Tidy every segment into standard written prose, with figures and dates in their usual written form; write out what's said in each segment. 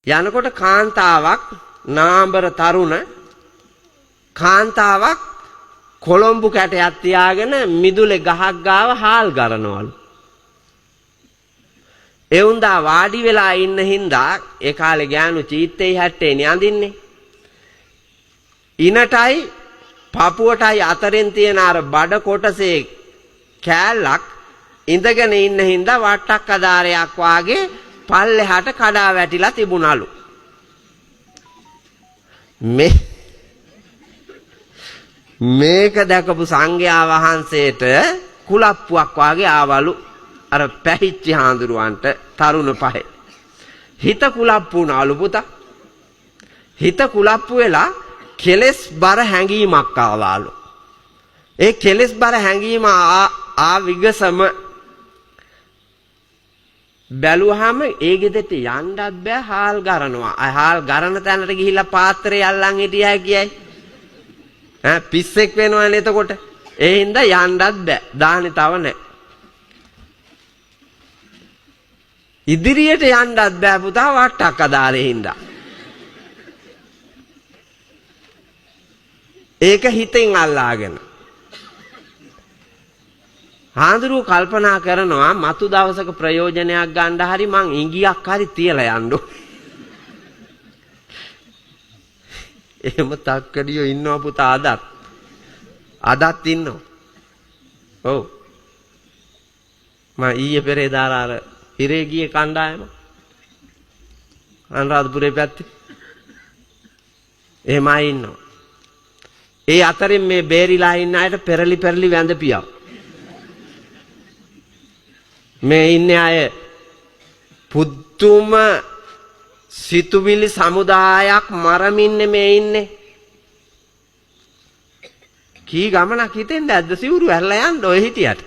යනකොට කාන්තාවක් නාඹර තරුණ කාන්තාවක් කොළඹු කැටයක් තියාගෙන මිදුලේ ගහක් ගාව හාල් ගරනවලු. ඒ උන්දා වාඩි වෙලා ඉන්න හින්දා ඒ කාලේ ගෑනු චීත්තේ හැට්ටේ නියඳින්නේ. ඉනටයි පපුවටයි අතරින් තියෙන අර බඩ කොටසේ කෑල්ලක් ඉඳගෙන ඉන්න හින්දා වට්ටක් අදාරයක් වාගේ පල්ලෙහාට කඩා වැටිලා තිබුණලු. මේක දැකපු සංඝයා වහන්සේට කුලප්පුවක් වාගේ ආවලු අර පැහිච්ච හාඳුරුවන්ට තරුණ පහේ. හිත කුලප්පු වුණාලු පුතා. හිත කුලප්පු වෙලා කෙලස් බර හැඟීමක් ආවලු. ඒ කෙලස් බර හැඟීම විගසම බැලුවාම ඒ ගෙදරට යන්නත් බෑ හාල් ගරනවා. හාල් ගරන තැනට ගිහිල්ලා පාත්‍රය අල්ලන් හිටියා කියයි. පිස්සෙක් වෙනවනේ එතකොට. ඒ හින්දා යන්නත් බෑ. දාහනේ තව නැහැ. ඉදිරියට යන්නත් බෑ පුතා වට්ටක් අදාලේ හින්දා. ඒක හිතෙන් අල්ලාගෙන. හාඳුරුව කල්පනා කරනවා මතු දවසක ප්‍රයෝජනයක් ගන්න හරි මං ඉඟියක් හරි තියලා යන්න. එහෙම තක්කඩියෝ ඉන්නවා පුතා අදත් ඉන්නවා. ඔව්. මම ඊයේ පෙරේදා අර හිරේ ගියේ කණ්ඩායම අනුරාධපුරේ පැත්තේ. එහෙමයි ඉන්නවා. ඒ අතරින් මේ බේරිලා ඉන්න අයට පෙරලි වැඳපියව. මේ ඉන්නේ අය පුදුම සිතුවිලි සමුදායක් මරමින්නේ මේ ඉන්නේ. කී ගමනක් හිතෙන්ද ඇද්ද සිවුරු ඇරලා යන්න ඔය හිටියට.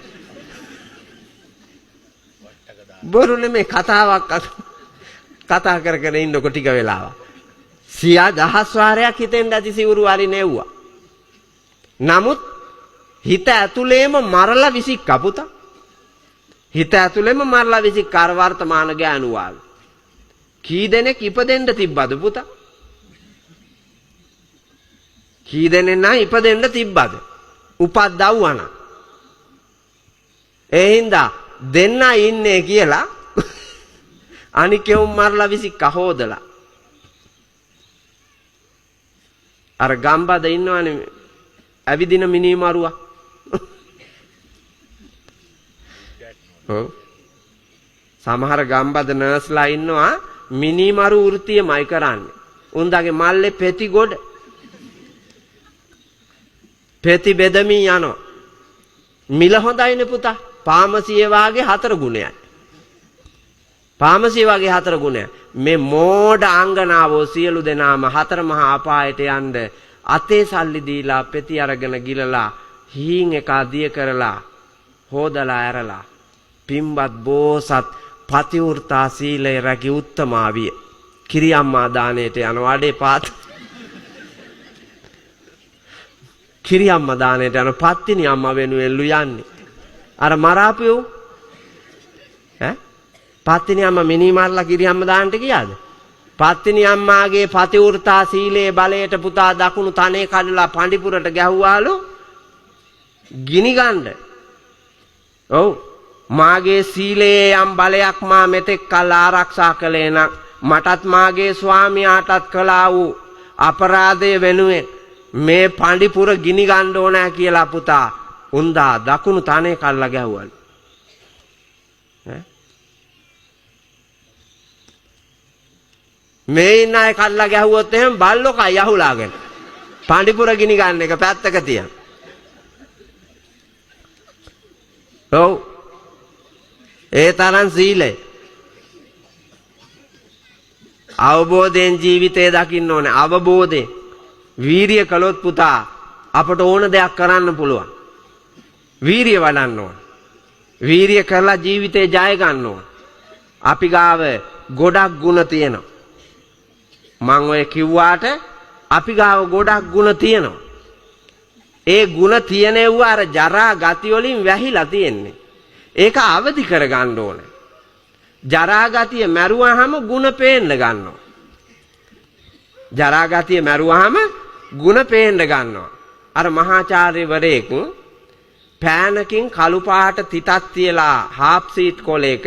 බොරු නෙමේ කතාවක් කතා කර ඉන්නකො ටික වෙලාවක්. 100,000 වාරයක් හිතෙන්ද ඇති සිවුරු හරි නෙව්වා. නමුත් හිත ඇතුලේම මරලා විසික්ක පුතා. හිත ඇතුලේම මරලා විසික්ක අර වර්තමාන ගෑනුවා. කී දෙනෙක් ඉපදෙන්න තිබ්බද පුතා? කී දෙනෙක් නම් ඉපදෙන්න තිබ්බද? උපද්දවුවා නම්. ඒ හින්දා දෙන්න ඉන්නේ කියලා අනිකෙවුම් මරලා විසික්ක හොදලා. අර ගම්බද ඉන්නවනේ ඇවිදින මිනිමරුවා. ඔව්. සමහර ගම්බද නර්ස්ලා ඉන්නවා මිනිමරු වෘත්තියමයි කරන්නේ. උන්දාගේ මල්ලේ පෙති ගොඩ. පෙති බෙදමින් යනවා. මිල හොඳයිනේ පුතා. පාමසිය වාගේ 4 ගුණයයි. පාමසිය වාගේ 4 ගුණයයි. මේ මෝඩ අංගනාවෝ සියලු දෙනාම 4 මහා අපායට යන්න අතේ සල්ලි දීලා පෙති අරගෙන ගිලලා හීන් එක දිය කරලා හොදලා ඇරලා පිම්බත් බෝසත් පතිවෘතා සීලය රැකී උත්තමාවිය කිරියම්මා දාණයට යන වඩේ පාත් කිරියම්මා දාණයට යන පත්තිනි අම්මා වෙනුවෙන්ලු යන්නේ අර මරාපියෝ පත්තිනි අම්මා මිනි මාරලා කිරියම්මා දාන්නට ගියාද පත්තිනි අම්මාගේ පතිවෘතා සීලයේ බලයට පුතා දකුණු තනේ කඩලා පඬිපුරට ගැහුවාලු ගිනි ගන්න. ඔව් මාගේ සීලයේ යම් බලයක් මා මෙතෙක් කල් ආරක්ෂා කළේ නම් මටත් මාගේ ස්වාමියාටත් කළා වූ අපරාධය වෙනුවෙන් මේ පඬිපුර ගිනි ගන්න ඕනෑ කියලා පුතා උන්දා දකුණු තනේ කල්ලා ගැහුවලු. මේ ඉන්න අය කල්ලා ගැහුවොත් එහෙම බල්ලෝ කයි යහුලාගෙන පඬිපුර ගිනි ගන්න එක පැත්තක තියන. ඔව් ඒ තරම් සීලය අවබෝධයෙන් ජීවිතය දකින්න ඕනේ. අවබෝධයෙන් වීරිය කළොත් පුතා අපට ඕන දෙයක් කරන්න පුළුවන්. වීරිය වඩන්න ඕන. වීරිය කරලා ජීවිතේ ජය ගන්න ඕන. අපි ගාව ගොඩක් ಗುಣ තියෙනවා. මං ඔය කිව්වාට අපි ගාව ගොඩක් ಗುಣ තියෙනවා. ඒ ಗುಣ තියෙනවා අර ජරා ගති වලින් වැහිලා තියෙන්නේ. ඒක අවදි කර ගන්න ඕනේ. ජරා ගතිය මැරුවාම ಗುಣ පේන්න ගන්නවා. ජරා ගතිය මැරුවාම ಗುಣ පේන්න ගන්නවා. අර මහාචාර්යවරයෙක් පෑනකින් කළු පාට තිතක් තියලා හාප් සීට් කොලයක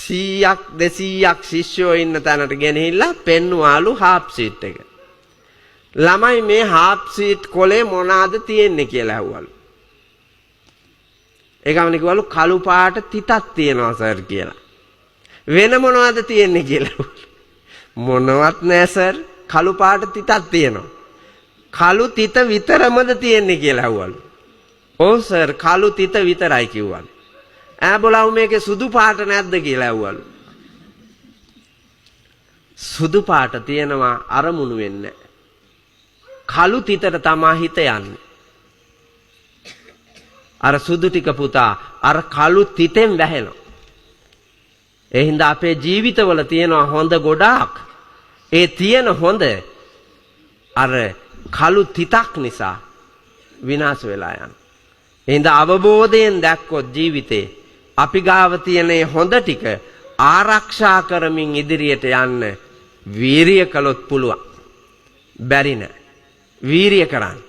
100ක් 200ක් ශිෂ්‍යයෝ ඉන්න තැනට ගෙනහිල්ලා පෙන්නුවාලු හාප් සීට් එක. ළමයි මේ හාප් සීට් කොලේ මොනවාද තියෙන්නේ කියලා ඇහුවලු. ඒ ගමනේ කිව්වලු කළු පාට තිතක් තියෙනවා සර් කියලා. වෙන මොනවද තියෙන්නේ කියලා. මොනවත් නෑ සර්, කළු පාට තිතක් තියෙනවා. කළු තිත විතරමද තියෙන්නේ කියලා ඇහුවලු. ඔව් සර්, කළු තිත විතරයි කිව්වලු. ඈ බලවු මේකේ සුදු පාට නැද්ද කියලා ඇහුවලු. සුදු පාට තියෙනවා, අරමුණු වෙන්නේ. කළු තිතට තමා හිත යන්නේ. අර සුදු ටික පුතා අර කළු තිතෙන් වැහෙනවා. ඒ හින්දා අපේ ජීවිතවල තියෙනවා හොඳ ගොඩාක්. ඒ තියෙන හොඳ අර කළු තිතක් නිසා විනාශ වෙලා යනවා. ඒ හින්දා අවබෝධයෙන් දැක්කොත් ජීවිතේ අපි ගාව තියෙන හොඳ ටික ආරක්ෂා කරමින් ඉදිරියට යන්න වීරිය කළොත් පුළුවන්. බැරි නෑ. වීරිය කරන්න.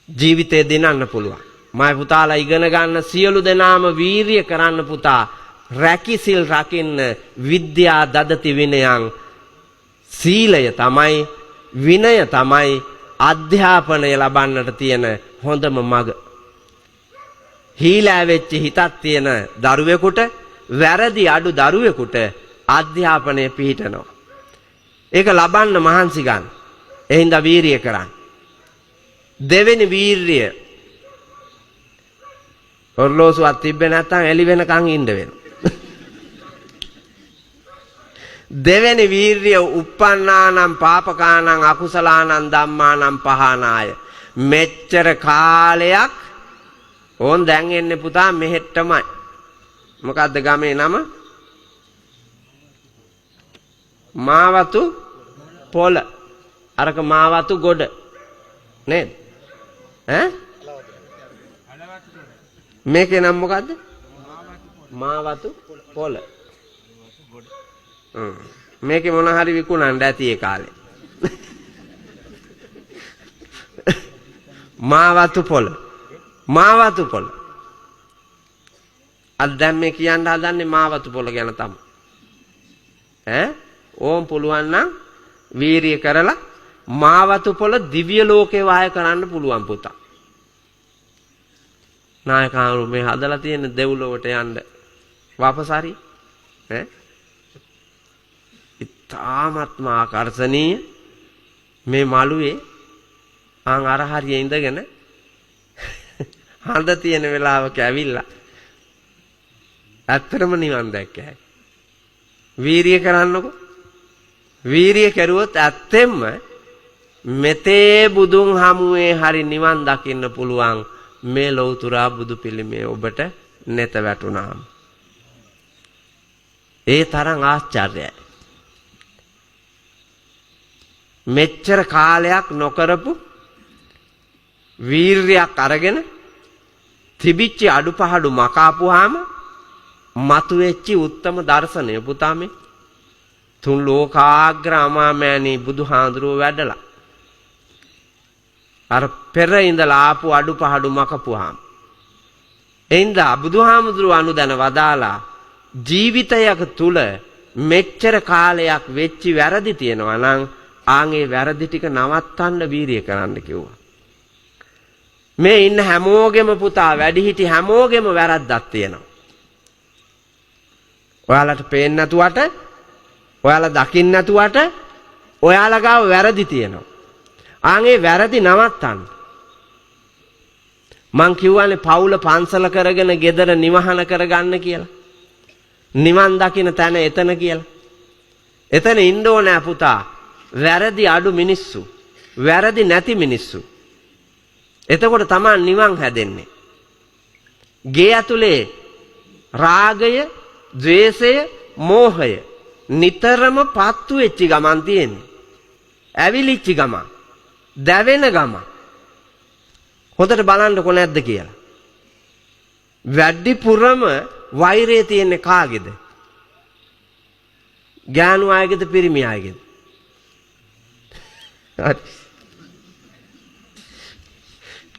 ජීවිතේ දිනන්න පුළුවන්. මයි පුතාලා ඉගෙන ගන්න සියලු දෙනාම වීරිය කරන්න පුතා. රැකිසිල් රකින්න විද්‍යා දදති විනයං. සීලය තමයි විනය තමයි අධ්‍යාපනය ලබන්නට තියෙන හොඳම මඟ. හීලෑ වෙච්ච හිතක් තියෙන දරුවෙකුට, වැරදි අඩු දරුවෙකුට අධ්‍යාපනය පිහිටනවා. ඒක ලබන්න මහන්සි ගන්න. ඒ හින්දා වීරිය කරන්න. දෙවෙනි වීරිය ඔර්ලෝසුවක් තිබ්බේ නැත්නම් එළි වෙනකන් ඉන්න වෙනවා. දෙවෙනි වීරිය uppannānaṁ pāpakānaṁ akusalaanaṁ dhammānaṁ pahānāya. මෙච්චර කාලයක් ඕන් දැන් එන්නේ පුතා මෙහෙට්ටමයි. මොකද්ද ගමේ නම? මාවතු පොළ. අරක මාවතු ගොඩ නේද? ඈ? මේකේ නම මොකද්ද? මාවතු පොළ. මේකේ මොන හරි විකුණන්න ඇති ඒ කාලේ. මාවතු පොළ. මාවතු පොළ. අද දැන් මේ කියන්න හදන්නේ මාවතු පොළ ගැන තමයි. ඈ? ඕම් පුළුවන් නම් වීරිය කරලා මාවතු පොළ දිව්‍ය ලෝකේ වාය කරන්න පුළුවන් පුතා. නායකවරු මේ හදලා තියෙන දෙව්ලොවට යන්න වාපසාරි ඈ? ඉතාමත්ම ආකර්ෂණීය මේ මළුවේ ආන් අර හරිය ඉඳගෙන හඳ තියෙන වෙලාවක ඇවිල්ලා ඇත්තටම නිවන් දැක්කයි. වීරිය කරන්නකො. වීරිය කරුවොත් ඇත්තෙන්ම මෙතේ බුදුන් හමුවේ හරි නිවන් දකින්න පුළුවන්. මේ ලෞතුරා බුදු පිළිමේ ඔබට නැත වැටුණාම. ඒ තරම් ආශ්චර්යයි. මෙච්චර කාලයක් නොකරපු වීර්යයක් අරගෙන තිබිච්ච අඩුපහඩු මකාපුවාම මතුවෙච්ච උත්තම දර්ශනය පුතා මේ තුන් ලෝකාග්‍ර අමාමෑණී බුදුහාඳුරුව වැඩලා අර පෙර ඉඳලා ආපු අඩුපහඩු මකපුවාම එින්දා බුදුහාමුදුරුව අනුදැන වදාලා ජීවිතයක තුල මෙච්චර කාලයක් වෙච්ච වැරදි තියෙනවා නම් ආන්ගේ වැරදි ටික නවත්තන්න වීරිය කරන්න කිව්වා. මේ ඉන්න හැමෝගෙම පුතා වැඩිහිටි හැමෝගෙම වැරද්දක් තියෙනවා. ඔයාලට පේන්නේ නැතුවට, ඔයාලා දකින්න නැතුවට ඔයාලා ගාව වැරදි තියෙනවා. ආන්ගේ වැරදි නවත්තන්න. මං කියවනේ පවුල පන්සල කරගෙන ගෙදර නිවහන කරගන්න කියලා. නිවන් දකින්න තැන එතන කියලා. එතන ඉන්න ඕනෑ පුතා. වැරදි අඩු මිනිස්සු, වැරදි නැති මිනිස්සු. එතකොට තමයි නිවන් හැදෙන්නේ. ගේ ඇතුලේ රාගය, ද්වේෂය, මෝහය නිතරම පත්තු වෙච්ච ගමන් තියෙන්නේ. ඇවිලිච්ච ගමන්, දැවෙන ගමන්. හොඳට බලන්නකො නැද්ද කියලා. වැඩිපුරම වෛරය තියෙන්නේ කාගේද? ගෑනු අයගෙද පිරිමි අයගෙද? හරි.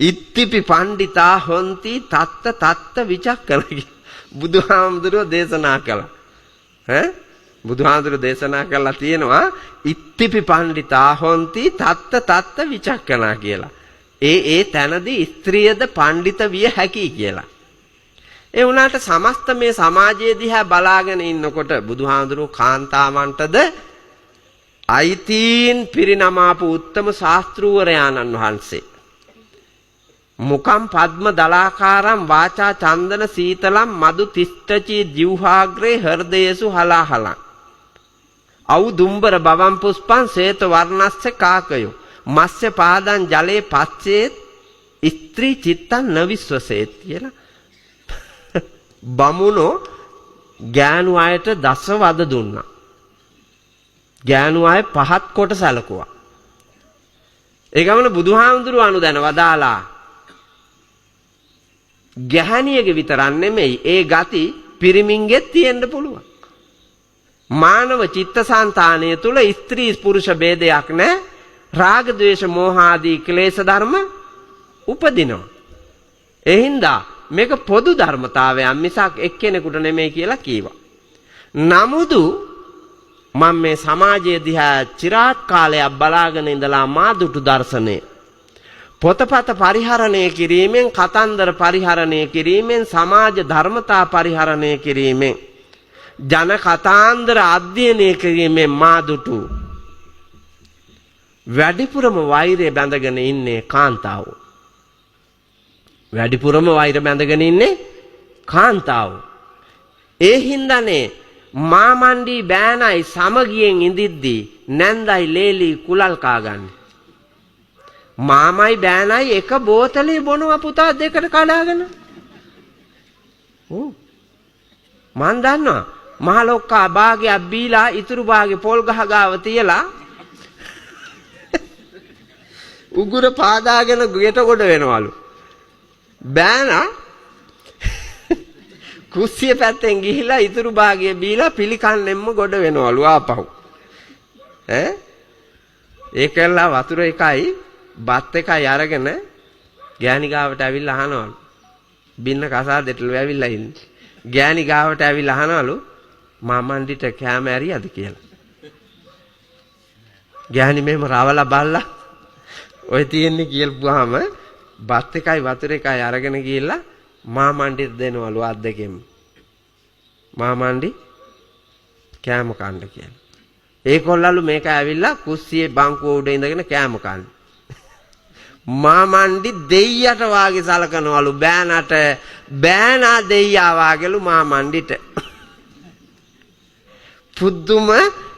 ඉත්තිපි පණ්ඩිතා හොන්ති තත්ත විචක්කන බුදුහාමුදුරුවෝ දේශනා කළා. බුදුහාමුදුරුවෝ දේශනා කළා තියෙනවා ඉත්තිපි පණ්ඩිතා හොන්ති තත්ත විචක්කනා කියලා. ඒ තැනදී ස්ත්‍රියද පණ්ඩිත විය හැකියි කියලා. ඒ වුණාට සමස්ත මේ සමාජයේ දිහා බලාගෙන ඉන්නකොට බුදුහාමුදුරුවෝ කාන්තාවන්ටද අයිතීන් පිරිනමාපු උත්තම ශාස්ත්‍රූවරයාණන් වහන්සේ මුකම් පද්ම දලාකාරම් වාචා චන්දන සීතලම් මදු තිෂ්ඨචී ජීවහාග්‍රේ හෘදයේසු හලාහලං අවු දුම්බර බවම් පුෂ්පං සේත වර්ණස්ස කාකයෝ මස්්‍ය පාදං ජලේ පච්චේත් ස්ත්‍රී චිත්තං නවිශ්වසේත් කියලා බමුණෝ ගෑනු අයට දස වද දුන්නා. ගෑනු අය පහත් කොට සැලකුවා. ඒ ගමන බුදුහාමුදුරුවෝ අනුදැන වදාලා ගැහණියගේ විතරක් නෙමෙයි ඒ ගති පිරිමින්ගෙත් තියෙන්න පුළුවන්. මානව චිත්තසංතානය තුල ස්ත්‍රී පුරුෂ ભેදයක් නැහැ. රාග ద్వේෂ මෝහ ආදී ක්ලේශ ධර්ම උපදිනවා. ඒ හින්දා මේක පොදු ධර්මතාවයක් මිසක් එක්කෙනෙකුට නෙමෙයි කියලා කීවා. නමුදු මම මේ සමාජයේ දිහා চিරාත් කාලයක් බලාගෙන ඉඳලා මාදුටු දර්ශනය පොතපත පරිහරණය කිරීමෙන් කතන්දර පරිහරණය කිරීමෙන් සමාජ ධර්මතා පරිහරණය කිරීමෙන් ජන කතාන්දර අධ්‍යයනය කිරීමෙන් මාදුටු වැඩිපුරම වෛරය බැඳගෙන ඉන්නේ කාන්තාවෝ. වැඩිපුරම වෛර බැඳගෙන ඉන්නේ කාන්තාවෝ. ඒ හින්දානේ මාමණ්ඩි බෑනයි සමගියෙන් ඉඳිද්දී නැන්දයි ලේලි කුලල් කාගන්නේ. මාමයි බෑනයි එක බෝතලේ බොනවා පුතා දෙකට කඩාගෙන. මන් දන්නවා මහලොක්කා භාගයක් බීලා ඉතුරු භාගේ පොල් ගහ ගාව තියලා උගුර පාදාගෙන ගෙට කොට වෙනවලු. බෑනා කුස්සිය පැත්තෙන් ගිහිලා ඉතුරු භාගය බීලා පිළිකන්නෙම්ම ගොඩ වෙනවලු ආපහු. ඒකල්ලා වතුර එකයි බත් එකයි අරගෙන ගෑණි ගාවට ඇවිල්ලා අහනවලු. බින්න කසාදෙටලු ඇවිල්ලා ඉන්නේ. ගෑණි ගාවට ඇවිල්ලා අහනවලු මාමණ්ඩිට කැම ඇරියද කියලා. ගෑණි මෙහෙම රවලා බල්ලා ඔය තියෙන්නේ කියල්පුවාම බත් එකයි වතුර එකයි අරගෙන ගිහිල්ලා මාමණ්ඩිට දෙනවලු අත් දෙකෙන්. මාමණ්ඩි කෑම කන්න කියලා. ඒකොල්ලලු මේක ඇවිල්ලා කුස්සියේ බංකුව උඩ ඉඳගෙන කෑම කන්න. මාමණ්ඩි දෙයියට වාගේ සලකනවලු බෑනට බෑනා දෙයියා වාගේලු මාමණ්ඩිට. පුදුම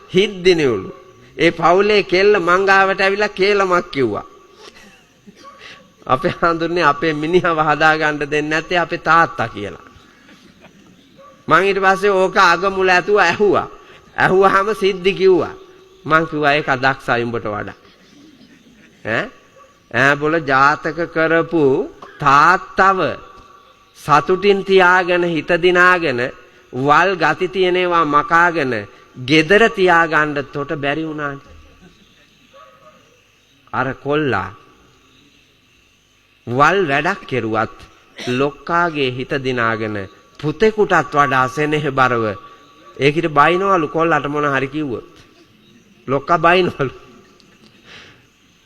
හිද්දිනෙවලු. ඒ පවුලේ කෙල්ල මංගාවට ඇවිල්ලා කේලමක් කිව්වා. අපේ හඳුන්නේ අපේ මිනිහව හදාගන්න දෙන්නේ නැත්තේ අපේ තාත්තා කියලා. මං ඊට පස්සේ ඕක අගමුල ඇතුව ඇහුවා. ඇහුවාම සිද්ධි කිව්වා. මං කිව්වා ඒක දක්ෂයි උඹට වඩා. බොල ජාතක කරපු තාත්තව සතුටින් තියාගෙන හිත දිනාගෙන වල් ගති තියෙනවා මකාගෙන gedara තියාගන්න තොට බැරි වුණානේ. අර කොල්ලා වල් වැඩක් කෙරුවත් ලොක්කාගේ හිත දිනාගෙන පුතෙකුටත් වඩා සෙනෙහබරව ඒකිට බයිනවලු කොල්ලට මොන හරි කිව්වොත්. ලොක්කා බයිනවලු.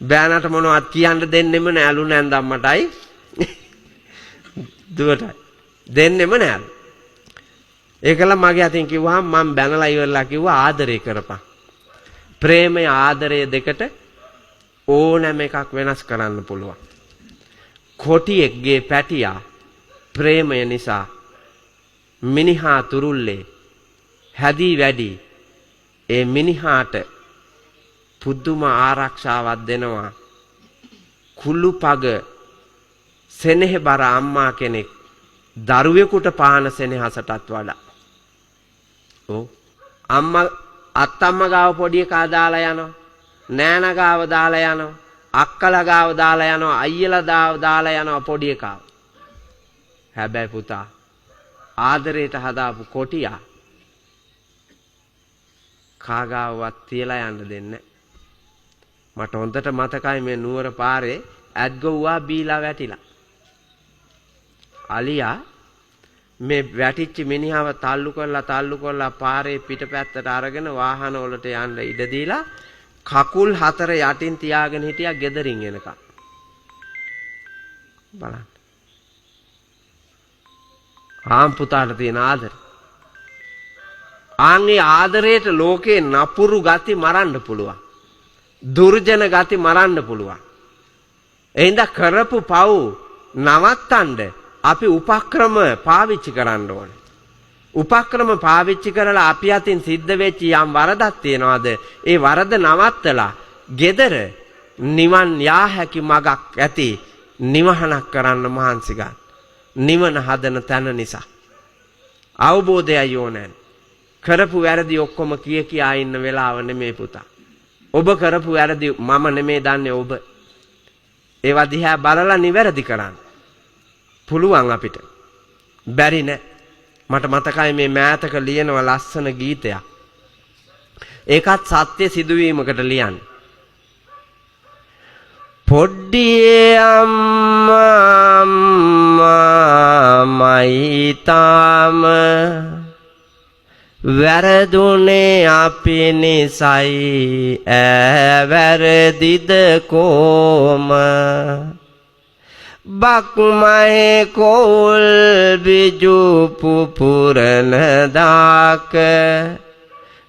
බෑනට මොනවත් කියන්න දෙන්නෙම නෑලු නැන්දම්මටයි දුවටයි. දෙන්නෙම නෑලු. ඒකල මගේ අතින් කිව්වහම මම බැනලා ඉවරලා කිව්වා ආදරය කරපන්. ප්‍රේමය ආදරය දෙකට ඕනෑම එකක් වෙනස් කරන්න පුළුවන්. කොටියෙක්ගේ පැටියා ප්‍රේමය නිසා මිනිහා තුරුල්ලේ හැදී වැඩි ඒ මිනිහාට පුදුම ආරක්ෂාවක් දෙනවා. කුළුපග සෙනෙහබර අම්මා කෙනෙක් දරුවෙකුට පාන සෙනෙහසටත් වඩා. අම්මා අත්තම්මා ගාව පොඩි එකා දාලා යනවා. නෑනා ගාව දාලා යනවා. අක්කලා ගාව දාලා යනවා. අයියලා දාලා යනවා පොඩි එකා. හැබැයි පුතා ආදරයට හදාපු කොටියා කාගාවත් තියලා යන්න දෙන්නේ. මට හොඳට මතකයි මේ නුවර පාරේ ඇද්ගොව්වා බීලා වැටිලා. අලියා මේ වැටිච්ච මිනිහව තල්ලු කරලා පාරේ පිටපැත්තට අරගෙන වාහන වලට යන්න ඉඩ දීලා කකුල් හතර යටින් තියාගෙන හිටියා ගෙදරින් එනකම්. බලන්න. පුතාට තියෙන ආදරය. ආන්ගේ ආදරයට ලෝකේ නපුරු ගති මරන්න පුළුවන්. දුර්ජන ගති මරන්න පුළුවන්. එහෙනම් කරපු පව් නවත්තන්න අපි උපක්‍රම පාවිච්චි කරන්න ඕනේ. උපක්‍රම පාවිච්චි කරලා අපි අතින් සිද්ධ වෙච්ච යම් වරදක් තියනවාද ඒ වරද නවත්තලා gedara නිවන් යා හැකි මගක් ඇති නිවහනක් කරන්න මහන්සි ගන්න. නිවන හදන තැන නිසා අවබෝධයයි ඕනේ. කරපු වැරදි ඔක්කොම කියා ඉන්න වෙලාව නෙමේ පුතා. ඔබ කරපු වැරදි මම නෙමේ දන්නේ ඔබ. ඒවා දිහා බලලා නිවැරදි කරන්න. පුළුවන් අපිට. බැරි නෑ. මට මතකයි මේ මෑතක ලියනව ලස්සන ගීතයක්. ඒකත් සත්‍ය සිදුවීමකට ලියන්නේ. පොඩ්ඩියේ අම්මා මයිතාම වැරදුනේ අපි නිසයි වැරදිද කොම බක්මහේ කෝල් බිජු පුපුරන දාක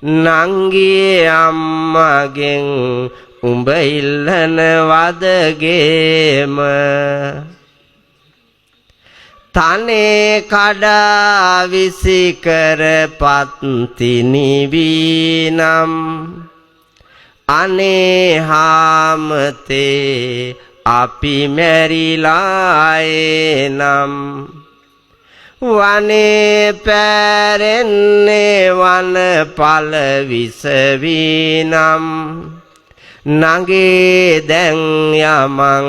නංගියේ අම්මගෙන් උඹ ඉල්ලන වදගේම තනේ කඩා විසිකර පත්තිනිවීනම් අනේ හාමතේ අපි මැරිලායේ නම් වනේ පැරෙන්නේ වන පල විසවීනම් නගේ දැන් යමං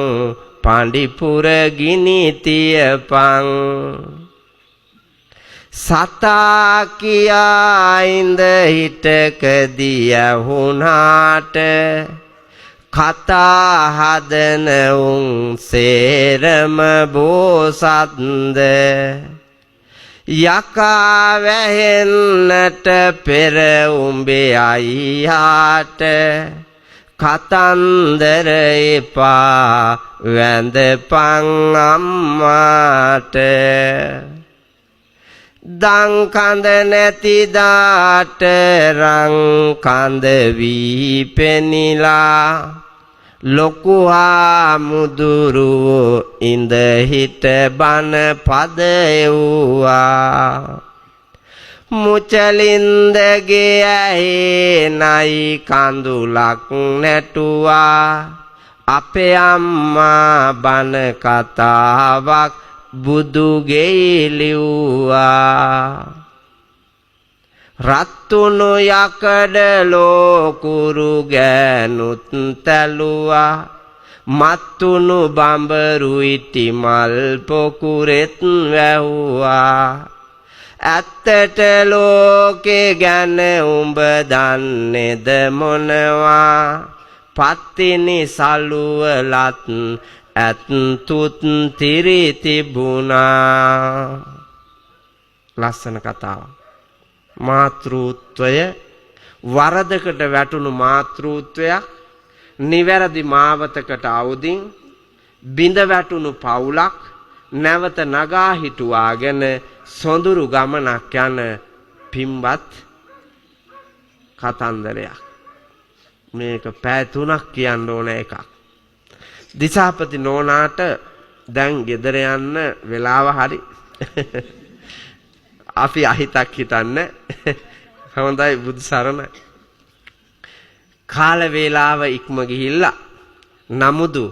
පණ්ඩිපුර ගිනි තියපං සතා කියා ඉඳ හිටකදී ඇහුණාට කතා හදන උන් සේරම බෝසත්ද යකා වැහෙන්නට පෙර උඹේ අයියාට කතන්දර එපා වැඳපං අම්මාට දන් කඳ නැති දාට රං කඳ වී පෙනිලා ලොකු හාමුදුරුවෝ ඉඳ හිට බණ පද එව්වා මුචලින්දගේ ඇහේ නයි කඳුලක් නැටුවා අපේ අම්මා බණ කතාවක් බුදුගේ ලිව්වා රත්තුණු යකඩ ලෝකුරු ගෑනුත් තැලුවා මත්තුණු බඹරු ඉටි මල් පොකුරෙත් වැහුවා ඇත්තට ලෝකේ ගැන උඹ දන්නේද මොනවා පත්තිනි සලුවලත් ඇත්තුත් තිරි තිබුණා ලස්සන කතාවක් මාතෘත්වය වරදකට වැටුණු මාතෘත්වයක් නිවැරදි මාවතකට අවුදින් බිඳ වැටුණු පවුලක් නැවත නගා හිටුවාගෙන සොඳුරු ගමනක් යන පින්වත් කතන්දරයක් මේක පැය 3ක් කියන්න ඕන එකක් දිසාපති නෝනාට දැන් ගෙදර යන්න වෙලාව හරි අපි අහිතක් හිතන්න හොඳයි බුදු සරණයි කාල වේලාව ඉක්ම ගිහිල්ලා නමුදු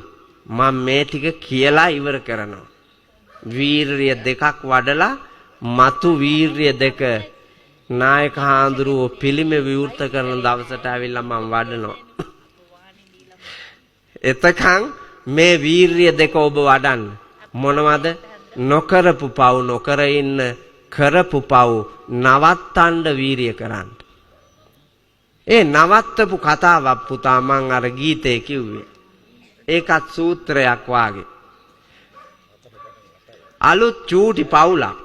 මම මේ ටික කියලා ඉවර කරනවා වීරිය දෙකක් වඩලා මතු වීරිය දෙක නායක හාමුදුරුවෝ පිළිමේ විවෘත කරන දවසට ඇවිල්ලා මම වඩනවා එතකන් මේ වීරිය දෙක ඔබ වඩන්න මොනවද නොකරපු පව් නොකර ඉන්න කරපු පව් නවත්තන්න වීරිය කරන්න ඒ නවත්තපු කතාවක් පුතා මං අර ගීතේ කිව්වේ. ඒකත් සූත්‍රයක් වාගේ. අලුත් චූටි පවුලක්.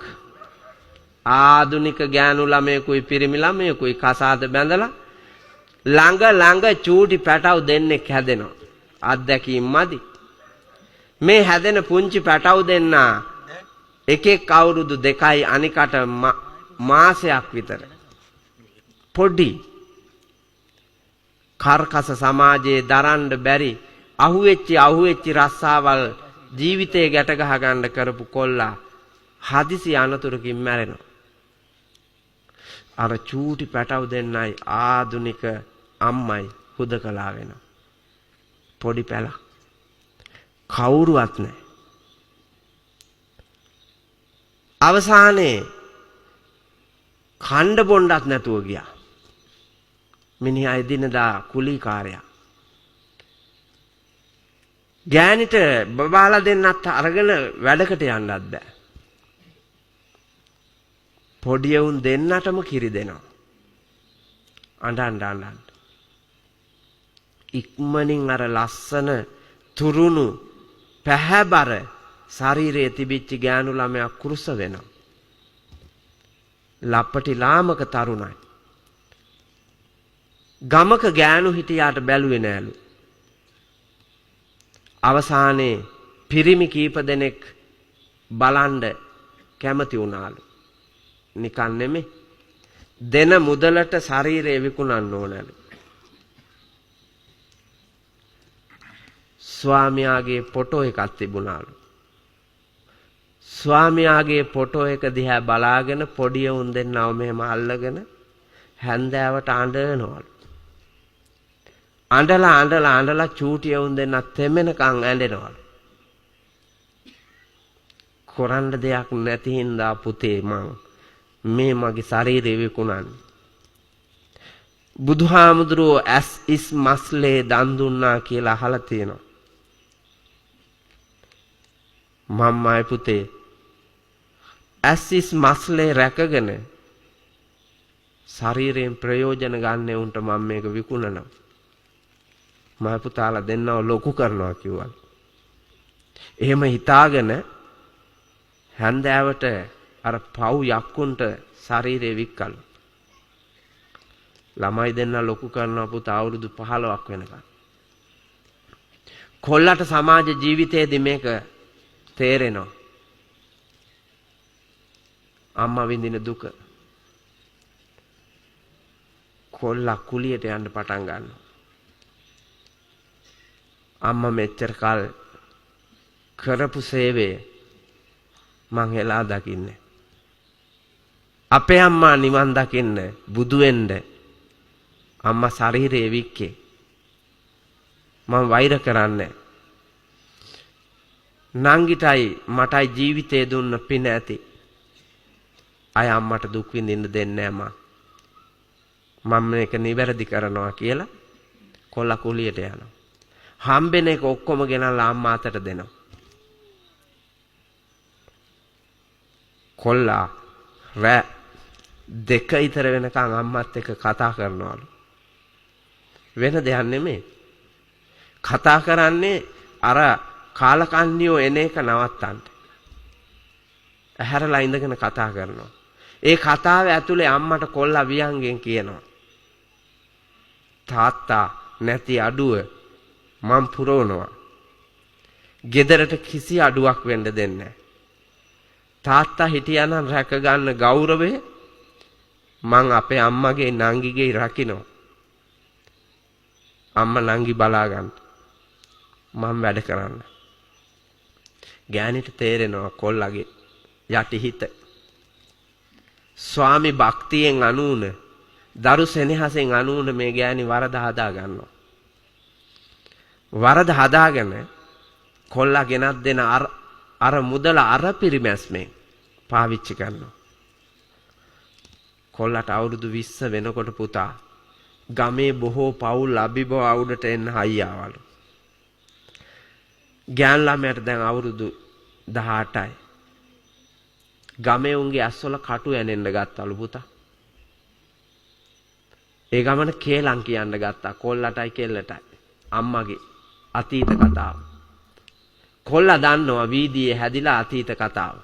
ආදුනික ගෑනු ළමයෙකුයි පිරිමි ළමයෙකුයි කසාද බැඳලා ළඟ චූටි පැටව් දෙන්නෙක් හැදෙනවා. අත්දැකීම් මදි. මේ හැදෙන පුංචි පැටව් දෙන්න එකෙක් අවුරුදු 2යි අනිකට මාසයක් විතර. පොඩි කර්කස සමාජයේ දරන්න බැරි අහුවෙච්ච රස්සාවල් ජීවිතේ ගැට ගහ ගන්න කරපු කොල්ලා හදිසි අනතුරකින් මැරෙනවා. අර චූටි පැටව් දෙන්නයි ආදුනික අම්මයි හුදකලා වෙනවා. පොඩි පැලක්. කවුරුවත් නැහැ. අවසානයේ කණ්ඩ බොණ්ඩක් නැතුව ගියා. මිනිහා එදිනදා කුලීකාරයා. ගෑනිට බබාලා දෙන්නත් අරගෙන වැඩකට යන්නත් බෑ. පොඩි උන් දෙන්නටම කිරි දෙනවා. අඬන්න. ඉක්මනින් අර ලස්සන තුරුණු පැහැබර ශරීරයේ තිබිච්ච ගෑනු ළමයා කුරුස වෙනවා. ලප්පටි ලාමක තරුණයි. ගමක ගෑනු හිටියාට බැලුවේ නෑලු. අවසානයේ පිරිමි කීප දෙනෙක් බලන්ඩ කැමති වුණාලු. නිකන් නෙමෙයි. දෙන මුදලට ශරීරය විකුණන්න ඕනලු. ස්වාමියාගේ ෆොටෝ එකක් තිබුණාලු. ස්වාමියාගේ ෆොටෝ එක දිහා බලාගෙන පොඩි උන් දෙන්නව මෙහෙම අල්ලගෙන හැන්දෑවට අඬනවලු. අඬලා චූටි උන් දෙන්න තෙමෙනකන් ඇඬෙනවලු. කරන්න දෙයක් නැති හින්දා පුතේ මං මේ මගේ ශරීරය විකුණන්නේ. බුදුහාමුදුරුවෝ ඇස් ඉස් මස්ලේ දන් දුන්නා කියලා අහලා තියෙනවා. මම්මයි පුතේ ඇස් ඉස් මස්ලේ රැකගෙන ශරීරයෙන් ප්‍රයෝජන ගන්න උන්ට මම මේක විකුණනවා. මම පුතාලා දෙන්නව ලොකු කරනවා කිව්වා. එහෙම හිතාගෙන හැන්දෑවට අර පව් යක්කුන්ට ශරීරය වික්කලු. ළමයි දෙන්න ලොකු කරනවා පුතා අවුරුදු 15ක් වෙනකන්. කොල්ලට සමාජ ජීවිතයේදී මේක තේරෙනවා. අම්මා විඳින දුක. කොල්ලා කුලියට යන්න පටන් ගන්නවා. අම්මා මෙච්චර කල් කරපු සේවය මං එලා දකින්නේ. අපේ අම්මා නිවන් දකින්න බුදු වෙන්න අම්මා ශරීරයේ වික්කේ. මම වෛර කරන්නේ. නංගිටයි මටයි ජීවිතේ දුන්න පින ඇති. අය අම්මට දුක් විඳින්න දෙන්නේ නැහැ මම මේක නිවැරදි කරනවා කියලා කොල්ල කුලියට යනවා. හම්බෙන එක ඔක්කොම ගෙනල්ලා අම්මා අතට දෙනවා. කොල්ලා රෑ 2 ඉතර වෙනකන් අම්මත් එක්ක කතා කරනවලු. වෙන දෙයක් නෙමෙයි. කතා කරන්නේ අර කාලකන්ණියෝ එන එක නවත්තන්න. ඇහැරලා ඉඳගෙන කතා කරනවා. ඒ කතාව ඇතුලේ අම්මට කොල්ලා වියංගෙන් කියනවා. තාත්තා නැති අඩුව මම පුරවනවා. ගෙදරට කිසි අඩුවක් වෙන්න දෙන්නේ නැහැ. තාත්තා හිටියානම් රැක ගන්න ගෞරවය මං අපේ අම්මගේ නංගිගේ රකින්න. අම්මා නංගි බලා ගන්න. මම වැඩ කරන්න. ගෑනිට තේරෙනවා කොල්ලගේ යටිහිත. ස්වාමි භක්තියෙන් අනූන දරු සෙනෙහසෙන් අනූන මේ ගෑණි වරද හදා ගන්නවා. වරද හදාගෙන කොල්ලා ගෙනත් දෙන අර මුදල අර පිරිමැස්මෙන් පාවිච්චි කරනවා. කොල්ලට අවුරුදු 20 වෙනකොට පුතා ගමේ බොහෝ පවුල් අභිබව අවුඩට එන්න හයියාවලු. ගෑන් ළමයට දැන් අවුරුදු 18යි. ගමේ උන්ගේ ඇස්වල කටු ඇනෙන්න ගත්තලු පුතා. ඒ ගමන කේලම් කියන්න ගත්තා. කොල්ලටයි කෙල්ලටයි. අම්මගේ අතීත කතාව. කොල්ලා දන්නවා වීදියේ හැදිලා අතීත කතාව.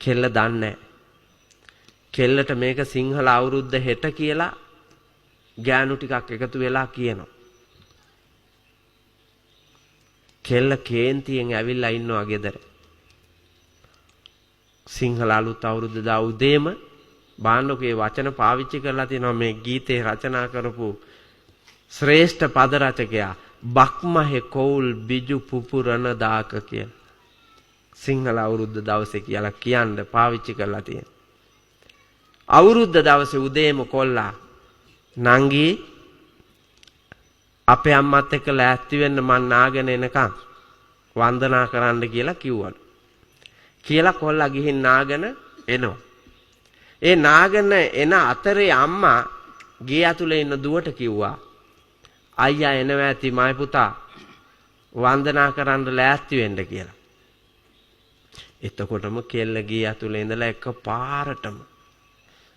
කෙල්ල දන්නේ කෙල්ලට මේක සිංහල අවුරුද්ද හෙට කියලා ගෑනු ටිකක් එකතු වෙලා කියනවා. කෙල්ල කේන්තියෙන් ඇවිල්ලා ඉන්නවා ගෙදර. සිංහල අලුත් අවුරුද්ද දා උදේම බාන්නකේ වචන පාවිච්චි කරලා තිනවා මේ ගීතේ රචනා කරපු ශ්‍රේෂ්ඨ පද රචකයා බක්මහේ කෝල් බිජු පුපුරන දාක කියන සිංහල අවුරුද්ද දවසේ කියලා කියන්න පාවිච්චි කරලා තියෙනවා. අවුරුද්ද දවසේ උදේම කොල්ලා නංගි අපේ අම්මත් එක්ක ලෑස්ති වෙන්න මං නාගෙන එනකම් වන්දනා කරන්න කියලා කිව්වලු. කියලා කොල්ලා ගිහින් නාගෙන එනවා. ඒ නාගෙන එන අතරේ අම්මා ගේ ඇතුලේ ඉන්න දුවට කිව්වා අයියා එනවා ඇති මයි පුතා වන්දනා කරන්න ලෑස්ති වෙන්න කියලා. එතකොටම කෙල්ල ගේ ඇතුලේ ඉඳලා එකපාරටම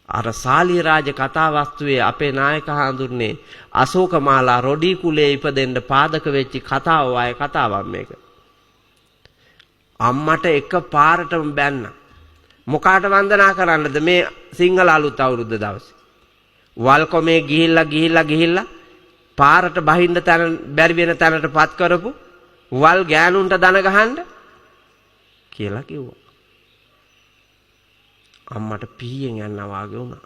අර සාලිය රාජ කතා වස්තුවේ අපේ නායක හඳුන්නේ අශෝකමාලා රොඩි කුලේ ඉපදෙන්න පාදක වෙච්ච කතාව වගේ කතාවක් මේක. අම්මට එකපාරටම බැන්න. මොකාට වන්දනා කරන්නද මේ සිංහල අලුත් අවුරුද්ද දවසේ? වල්කොමේ ගිහිල්ලා පාරට බහින්න තැන බැරි වෙන තැනටපත් කරපු වල් ගෑනුන්ට දන ගහන්න කියලා කිව්වා. අම්මට පීයෙන් යනවා වගේ වුණා.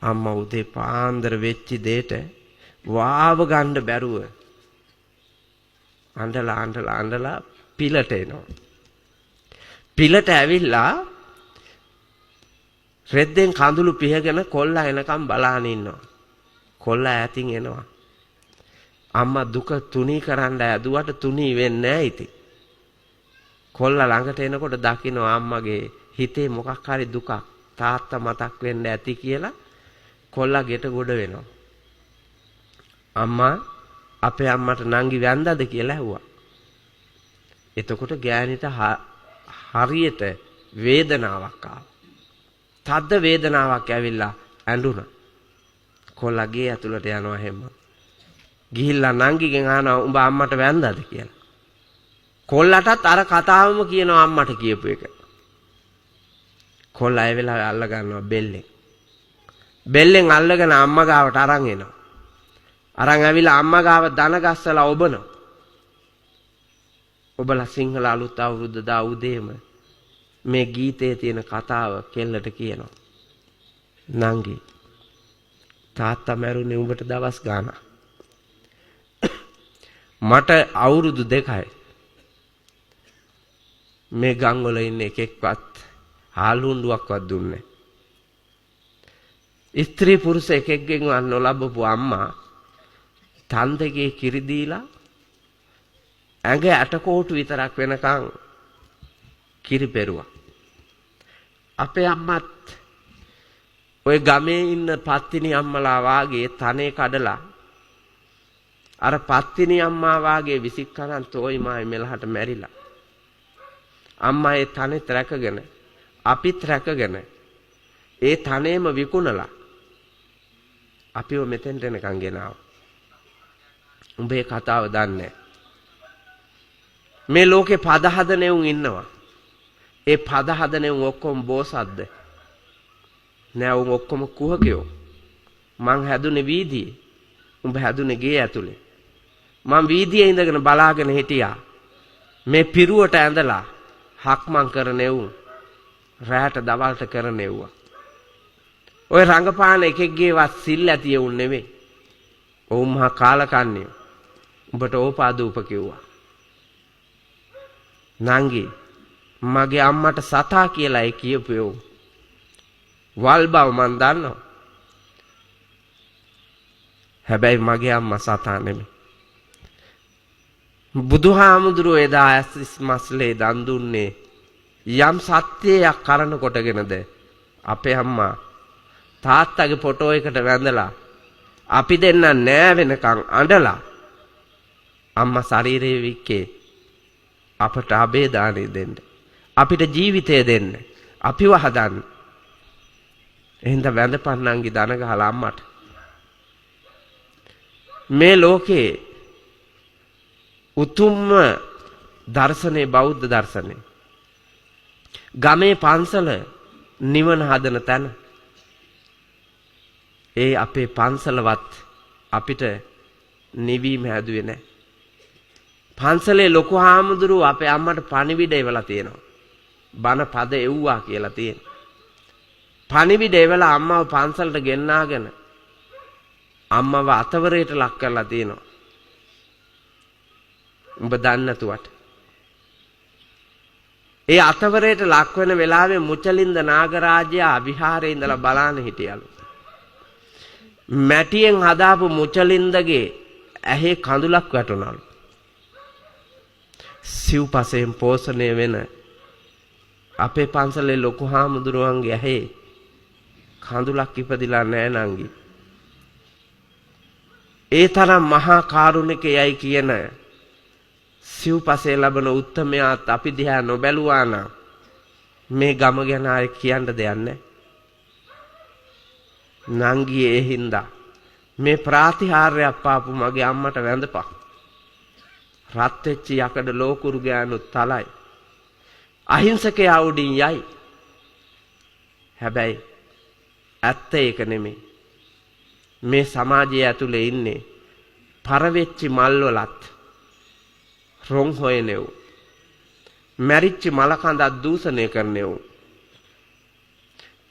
අම්මා උදේ පාන්දර වෙච්ච දෙයට වාව ගන්න බැරුව අඬලා පිලට එනවා. පිලට ඇවිල්ලා රෙද්දෙන් කඳුළු පිහගෙන කොල්ලා එනකම් බලාගෙන ඉන්නවා. කොල්ලා ඈතින් එනවා. අම්මා දුක තුනී කරන්න ඇදුවට තුනී වෙන්නේ නැහැ ඉතින්. කොල්ලා ළඟට එනකොට දකිනවා අම්මගේ හිතේ මොකක් හරි දුකක් තාත්තා මතක් වෙන්න ඇති කියලා කොල්ලා ගෙට ගොඩ වෙනවා. අම්මා අපේ අම්මට නංගි වැන්දද කියලා ඇහුවා. එතකොට ගෑණිට හරියට වේදනාවක් ආවා. තද්ද වේදනාවක් ඇවිල්ලා ඇඬුණා. කොල්ලා ගේ ඇතුළට යනවා හැම. ගිහිල්ලා නංගිගෙන් අහනවා උඹ අම්මට වැන්දද කියලා. කොල්ලටත් අර කතාවම කියනවා අම්මට කියපු එක. කොල්ලා ඒ වෙලාවේ අල්ල ගන්නවා බෙල්ලෙන්. බෙල්ලෙන් අල්ලගෙන අම්මා ගාවට අරන් එනවා. අරන් ඇවිල්ලා අම්මා ගාව දන ගස්සලා ඔබනවා. ඔබලා සිංහල අලුත් අවුරුද්ද දා උදේම මේ ගීතයේ තියෙන කතාව කෙල්ලට කියනවා. නංගි තාත්තා මැරුණේ උඹට දවස් ගානක්. මට අවුරුදු 2යි. මේ ගම් වල ඉන්න එකෙක්වත් හාලුණ්ඩුවක්වත් දුන්නේ නැහැ. ස්ත්‍රී පුරුෂ එකෙක්ගෙන්වත් නොලබපු අම්මා තන් දෙකේ කිරි දීලා ඇඟ ඇටකොටු විතරක් වෙනකන් කිරි පෙරුවා. අපේ අම්මත් ඔය ගමේ ඉන්න පත්තිනි අම්මලා වාගේ තනේ කඩලා අර පත්තිනි අම්මා වාගේ විසිකරන් තෝයි මායි මෙලහට මැරිලා. අම්මා ඒ තනෙත් රැකගෙන අපිත් රැකගෙන ඒ තනේම විකුණලා අපිව මෙතෙන්ට එනකන් ගෙනාවා. උඹේ කතාව දන්නේ මේ ලෝකේ පද හදනෙවුන් ඉන්නවා. ඒ පද හදනෙවුන් ඔක්කොම බෝසත්ද? නෑ උන් ඔක්කොම කුහකයෝ. මං හැදුනේ වීදියේ. උඹ හැදුනේ ගේ ඇතුලේ. මං වීදියේ ඉඳගෙන බලාගෙන හිටියා. මේ පිරුවට ඇඳලා හක්මන් කරන එවුන් රැට දවල්ට කරන එව්වා. ඔය රංගපාන එකෙක්ගේවත් සිල් ඇති එවුන් නෙමෙයි. ඔවුන් මහා කාලකන්ණියෝ. උඹට ඕපාදූප කිව්වා. නංගි මගේ අම්මට සතා කියලා ඒ කියපු එවුන්. වල් බව මන් දන්නවා. හැබැයි මගේ අම්මා සතා නෙමෙයි. බුදුහාමුදුරුවෝ එදා ඇස් මස්ලේ දන් දුන්නේ යම් සත්‍යයක් කරන කොටගෙනද අපේ අම්මා තාත්තගේ ෆොටෝ එකට වැඳලා අපි දෙන්න නෑ වෙනකන් අඬලා අම්මා ශරීරයේ වික්කේ අපට අබේදානෙ දෙන්න අපිට ජීවිතය දෙන්න අපිව හදන්න එහෙනම් වැඳපන් නංගි දන ගහලා අම්මට. මේ ලෝකේ උතුම්ම දර්ශනේ බෞද්ධ දර්ශනේ. ගමේ පන්සල නිවන හදන තැන. ඒ අපේ පන්සලවත් අපිට නිවීම හැදුවේ නැහැ. පන්සලේ ලොකු හාමුදුරුවෝ අපේ අම්මට පණිවිඩ එවලා තියෙනවා. බණ පද එව්වා කියලා තියෙනවා. පණිවිඩ එවලා අම්මව පන්සලට ගෙන්නාගෙන අම්මව අතවරයට ලක් කරලා තියෙනවා. උඹ දන්නේ නැතුවට. ඒ අතවරයට ලක් වෙන වෙලාවේ මුචලින්ද නාගරාජයා විහාරේ ඉඳලා බලාන හිටියලු. මැටියෙන් හදාපු මුචලින්දගේ ඇහි කඳුලක් වැටුණලු. සිව්පසයෙන් පෝෂණය වෙන අපේ පන්සලේ ලොකු හාමුදුරුවන්ගේ ඇහි කඳුලක් ඉපදිලා නැහැ නංගි. ඒ තරම් මහා කාරුණිකයයි කියන සිව්පසේ ලබන උත්තමයාත් අපි දිහා නොබැලුවා නම් මේ ගම ගැන ආයෙ කියන්න දෙයක් නැහැ. නංගි ඒ හින්දා මේ ප්‍රාතිහාර්යයක් පාපු මගේ අම්මට වැඳපන්. රත් වෙච්ච යකඩ ලෝකුරු ගෑනුත් තලයි. අහිංසකයා උඩින් යයි. හැබැයි ඇත්ත ඒක නෙමෙයි. මේ සමාජය ඇතුලේ ඉන්නේ පරවෙච්චි මල්වලත් රොන් හොයනෙව්. මැරිච්ච මලකඳක් දූෂණය කරනෙව්.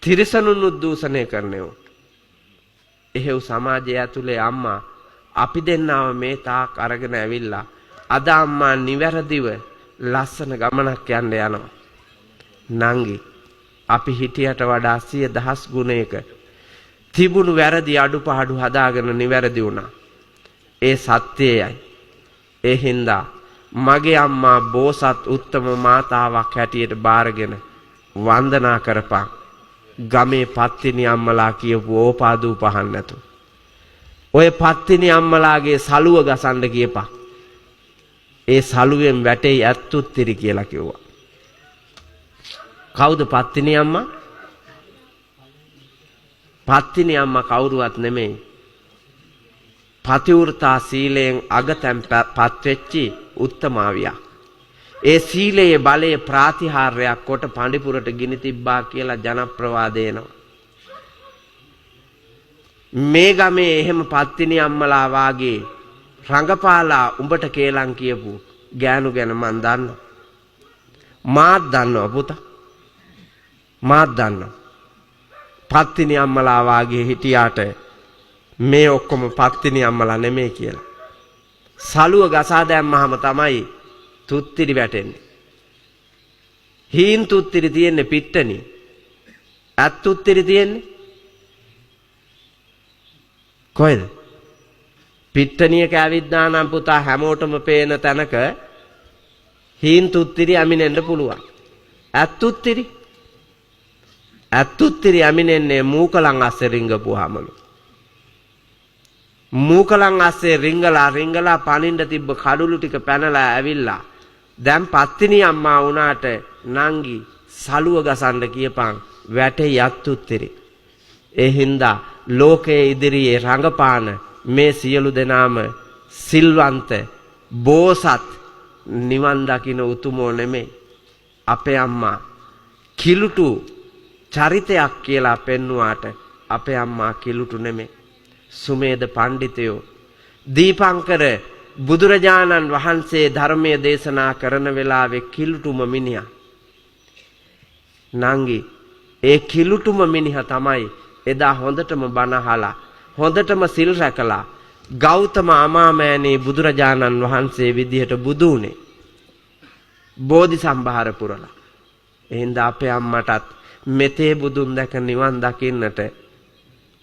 තිරිසනුනුත් දූෂණය කරනෙව්. එහෙව් සමාජය ඇතුලේ අම්මා අපි දෙන්නව මේ තාක් අරගෙන ඇවිල්ලා අද අම්මා නිවැරදිව ලස්සන ගමනක් යන්න යනවා. නංගි අපි හිටියට වඩා 100,000 ගුණයක තිබුණු වැරදි අඩුපාඩු හදාගෙන නිවැරදි වුණා. ඒ සත්‍යයයි. ඒ හින්දා මගේ අම්මා බෝසත් උත්තම මාතාවක් හැටියට බාරගෙන වන්දනා කරපන්. ගමේ පත්තිනි අම්මලා කියපු ඕපාදූ පහන් නැතු. ඔය පත්තිනි අම්මලාගේ සලුව ගසන්න කියපන්. ඒ සලුවෙන් වැටෙයි ඇත්තුත්තිරි කියලා කිව්වා. කවුද පත්තිනි අම්මා? පත්තිනි අම්මා කවුරුවත් නෙමෙයි. පතිවෘතා සීලයෙන් අගතැන් පත් වෙච්චි උත්තමාවියා. ඒ සීලයේ බලයේ ප්‍රාතිහාර්යයක් කොට පඬිපුරට ගිනි තිබ්බා කියලා ජනප්‍රවාද එනවා. මේ ගමේ එහෙම පත්තිනි අම්මලා වාගේ රංගපාලා උඹට කේලම් කියපු ගෑනු ගැන මන් දන්නවා. මාත් දන්නවා පුතා. මාත් දන්නවා. පත්තිනි අම්මලා වාගේ හිටියාට මේ ඔක්කොම පත්තිනි අම්මලා නෙමෙයි කියලා. සලුව ගසා දැම්මහම තමයි තුත්තිරි වැටෙන්නේ. හීන් තුත්තිරි තියෙන්නේ පිට්ටනි. ඇත් තුත්තිරි තියෙන්නේ කොහෙද? පිට්ටනියක ඇවිද්දා නම් පුතා හැමෝටම පේන තැනක හීන් තුත්තිරි ඇමිනෙන්න පුළුවන්. ඇත් තුත්තිරි ඇමිනෙන්නේ මූකලන් අස්සේ රිංගපුවාමලු. මූකලන් අස්සේ රිංගලා පනින්න තිබ්බ කඩුළු ටික පැනලා ඇවිල්ලා දැන් පත්තිනි අම්මා වුණාට නංගි සලුව ගසන්න කියපන් වැටේ යත්තුත්තිරි. ඒ හින්දා ලෝකයේ ඉදිරියේ රංගපාන මේ සියලු දෙනාම සිල්වන්ත බෝසත් නිවන් දකින්න උතුමෝ නෙමෙයි. අපේ අම්මා කිලුටු චරිතයක් කියලා පෙන්වුවාට අපේ අම්මා කිලුටු නෙමෙයි. සුමේද පඬිතයෝ දීපංකර බුදුරජාණන් වහන්සේ ධර්මයේ දේශනා කරන වෙලාවේ කිලුටුම මිනිහා. නංගි ඒ කිලුටුම මිනිහා තමයි එදා හොඳටම බණ අහලා හොඳටම සිල් රැකලා ගෞතම අමාමෑණී බුදුරජාණන් වහන්සේ විදිහට බුදු උනේ. බෝධි සම්භාර පුරලා. එහෙනම් අපේ අම්මටත් මෙතේ බුදුන් දැක නිවන් දකින්නට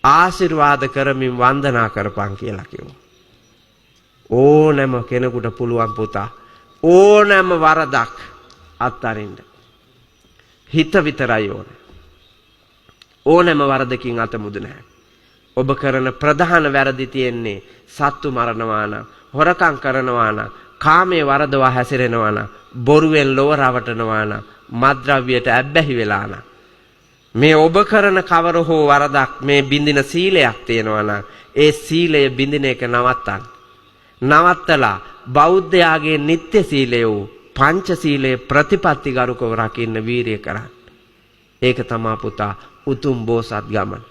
ආශිර්වාද කරමින් වන්දනා කරපන් කියලා කිව්වා. ඕනෑම කෙනෙකුට පුළුවන් පුතා ඕනෑම වරදක් අත්හරින්න. හිත විතරයි ඕනේ. ඕනෑම වරදකින් අත මුදන්න නැහැ. ඔබ කරන ප්‍රධාන වැරදි තියෙන්නේ සත්තු මරනවා නම්, හොරකම් කරනවා නම්, කාමයේ වරදවා හැසිරෙනවා නම්, බොරුවෙන් ලොව රවටනවා නම්, මත්ද්‍රව්‍යයට ඇබ්බැහි වෙලා නම්, මේ ඔබ කරන කවර හෝ වරදක් මේ බින්දින සීලයක් තියෙනවා නම් ඒ සීලය බින්දින එක නවත්තන්න. නවත්තලා බෞද්ධයාගේ නිත්‍ය සීලය වූ පංච සීලයේ ප්‍රතිපත්තිගරුකව රකින්න වීරිය කරන්න. ඒක තමයි පුතා උතුම් බෝසත් ගමන.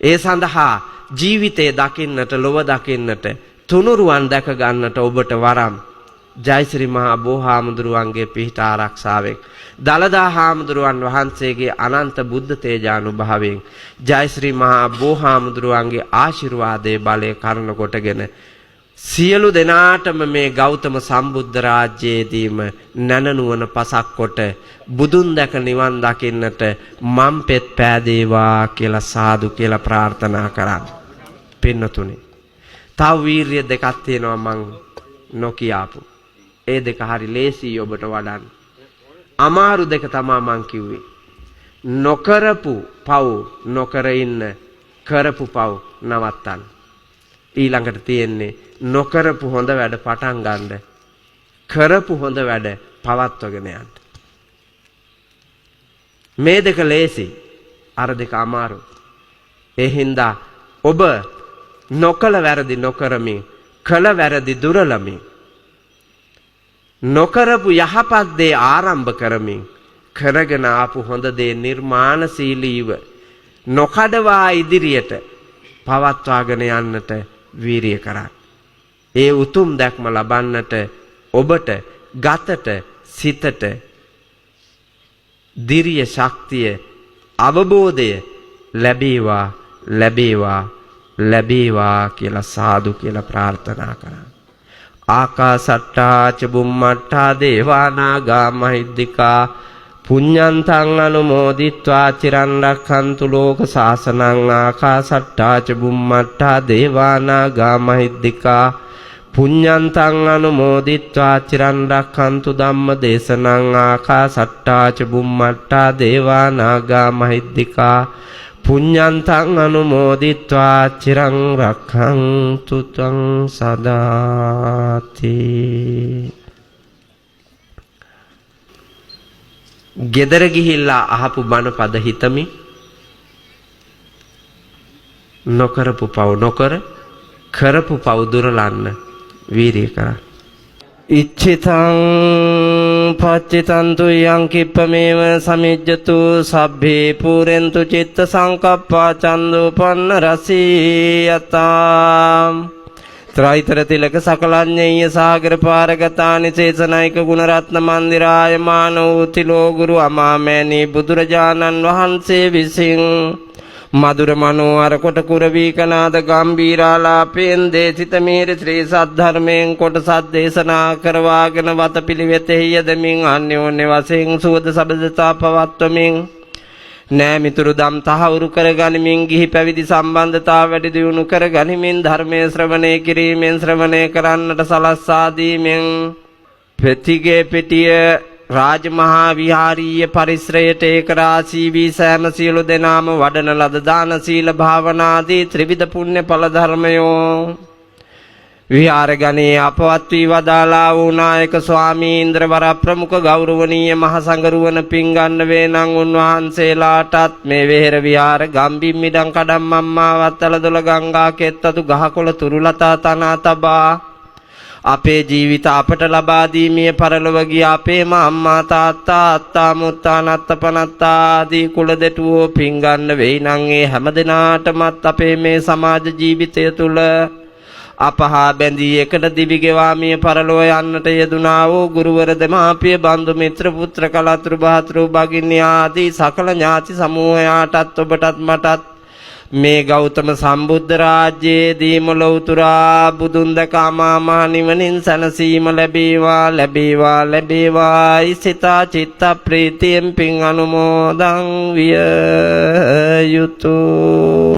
ඒ සඳහා ජීවිතය දකින්නට ලොව දකින්නට තුනුරුවන් දැක ගන්නට ඔබට වරම් ජයශ්‍රී මහා බෝහාමුදුරුවන්ගේ පිහිට ආරක්ෂාවෙන් දලදා හාමුදුරුවන් වහන්සේගේ අනන්ත බුද්ධ තේජානුභාවයෙන් ජයශ්‍රී මහා බෝහාමුදුරුවන්ගේ ආශිර්වාදයේ බලය කරන කොටගෙන සියලු දෙනාටම මේ ගෞතම සම්බුද්ධ රාජ්‍යයේදීම නැනනුවන පසක් කොට බුදුන් දැක නිවන් දකින්නට මම් පෙත් පෑදේවා කියලා සාදු කියලා ප්‍රාර්ථනා කරන්න. පින්නතුනි. තව වීරිය දෙකක් තියෙනවා මං නොකියාපු. ඒ දෙක හරි ලේසියි ඔබට වඩන්න. අමාරු දෙක තමයි මං කිව්වේ. නොකරපු පව් නොකර ඉන්න කරපු පව් නවත්තන්න. ඊළඟට තියෙන්නේ නොකරපු හොඳ වැඩ පටන් ගන්න. කරපු හොඳ වැඩ පවත්වගෙන යන්න. මේ දෙක ලේසි. අර දෙක අමාරු. ඒ හින්දා ඔබ නොකල වැරදි නොකරමින් කළ වැරදි දුරලමින් නොකරපු යහපත් දේ ආරම්භ කරමින් කරගෙන ආපු හොඳ දේ නිර්මාණශීලීව නොකඩවා ඉදිරියට පවත්වාගෙන යන්නට වීරිය කරන්න. ඒ උතුම් දැක්ම ලබන්නට ඔබට ගතට සිතට දිරිය ශක්තිය අවබෝධය ලැබේවා ලැබේවා ලැබේවා කියලා සාදු කියලා ප්‍රාර්ථනා කරා. ආකාසට්ටා ච බුම්මට්ටා දේවානාගා මහිද්దికා පුඤ්ඤන්තං අනුමෝදිත්වා චිරන් රක්ඛන්තු ලෝක සාසනං. ආකාසට්ටා ච බුම්මට්ටා දේවානාගා මහිද්దికා පුඤ්ඤන්තං අනුමෝදිත්වා චිරන් රක්ඛන්තු ධම්ම දේශනං. ආකාසට්ටා ච බුම්මට්ටා දේවානාගා මහිද්దికා පුඤ්ඤන්තං අනුමෝදිත්වා චිරං රක්ඛන්තු ත්වං සදාති. ගෙදර ගිහිල්ලා අහපු බණ පද හිතමි නොකරපු පව් නොකර කරපු පව් දුරලන්න වීරිය කරා. ඉච්ඡිතං පච්චිතන්තු යං කිප්පමේව සමිජ්ජතු සබ්බේ පුරෙන්තු චිත්ත සංකප්පා චන්දුපන්න රසී යතා. ත්‍රෛතර තිලක සකලඤ්ඤය සාගර පාරගතානි සේසනයික ගුණරත්න මන්දිරාය මානෝතිලෝ ගුරු අමාමෑණී බුදුරජාණන් වහන්සේ විසින් මధుර මනෝහර කොට කුරවීකනාද ගම්බීරාලාපයෙන් දේශිත මීර ශ්‍රී සද්ධර්මයෙන් කොටසක් දේශනා කරවාගෙන වතපිළිවෙතෙහි යෙදමින් අන්‍යෝන්‍ය වශයෙන් සුවද සබඳතා පවත්වමින් නෑමිතුරු දම් තහවුරු කර ගනිමින් ගිහි පැවිදි සම්බන්ධතා වැඩි දියුණු කර ගනිමින් ධර්මයේ ශ්‍රවණය කිරීමෙන් ශ්‍රවණය කරන්නට සලස්සා දීමෙන් පෙතිගේ පිටිය රාජමහා විහාරීය පරිශ්‍රයට ඒක රාශී වී සෑම සියලු දෙනාම වඩන ලද දාන සීල භාවනාදී ත්‍රිවිධ පුණ්‍ය ඵල ධර්මයෝ විහාර ගණේ අපවත් වී වදාලා වූ නායක ස්වාමීන්ද්‍ර වර ප්‍රමුඛ ගෞරවනීය මහ සංඝරුවන පින්ගන්න වේනං උන්වහන්සේලාටත් මේ වෙහෙර විහාර ගම්බිම් මිඩම් කඩම් මම්මා වත්තල දොළ ගංගා කෙත්තතු ගහකොළ තුරුලතා තනා තබා අපේ ජීවිත අපට ලබා දීමේ පරලොව ගිය අපේම අම්මා තාත්තා අත්තා මුත්තා නත්තපනත්තා ආදී කුල දෙටුවෝ පින්ගන්න වෙයි නම් ඒ හැම දිනාටමත් අපේ මේ සමාජ ජීවිතය තුල අපහා බැඳී එකට දිවි ගෙවාමිය පරලොව යන්නට යෙදුනා වූ ගුරුවර දෙමාපිය බන්දු මිත්‍ර පුත්‍ර කලතුරු බහතුරු භගිනී ආදී සකල ඥාති සමූහයාටත් ඔබටත් මටත් මේ ගෞතම සම්බුද්ධ රාජ්‍යයේදීම ලෞතුරා බුදුන් දකමා මහ නිවනින් සැනසීම ලැබේවා ලැබේවා ලැබේවා ඉසිතා චිත්ත ප්‍රීතියෙන් පින් අනුමෝදන් විය යුතුය.